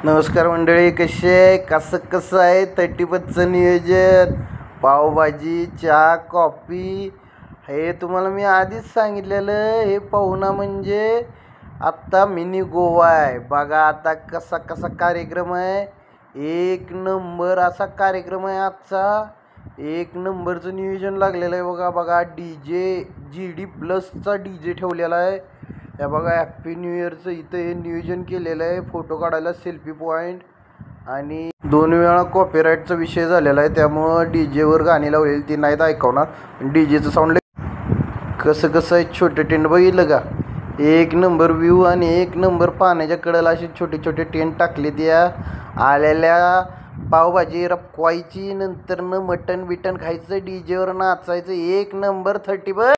नमस्कार मंडळी, कसे आहे? कसं आहे 31चं नियोजन? पावभाजी, चहा, कॉफी हे तुम्हाला मी आधीच सांगितलेलं. हे पाहुणा म्हणजे आत्ता मिनी गोवा आहे बघा. आता कसा कार्यक्रम आहे, एक नंबर असा कार्यक्रम आहे आजचा. एक नंबरचं नियोजन लागलेलं आहे बघा. DJ GD प्लसचा DJ ठेवलेला आहे. हे बघा, हॅप्पी न्यू इयरचं इथं हे नियोजन केलेलं आहे. फोटो काढायला सेल्फी पॉईंट आणि 2 वेळा कॉपीराईटचा विषय झालेला आहे, त्यामुळं DJवर गाणी लावलेली ती नाहीत ऐकवणार. DJचं साऊंड कसं आहे. छोटे टेंट बघितलं का? एक नंबर व्ह्यू आणि एक नंबर पाण्याच्या कडेला असे छोटे टेंट टाकले. त्या आलेल्या पावभाजी रपवायची, नंतरनं मटण बिटन खायचं, DJवर नाचायचं. एक नंबर 31.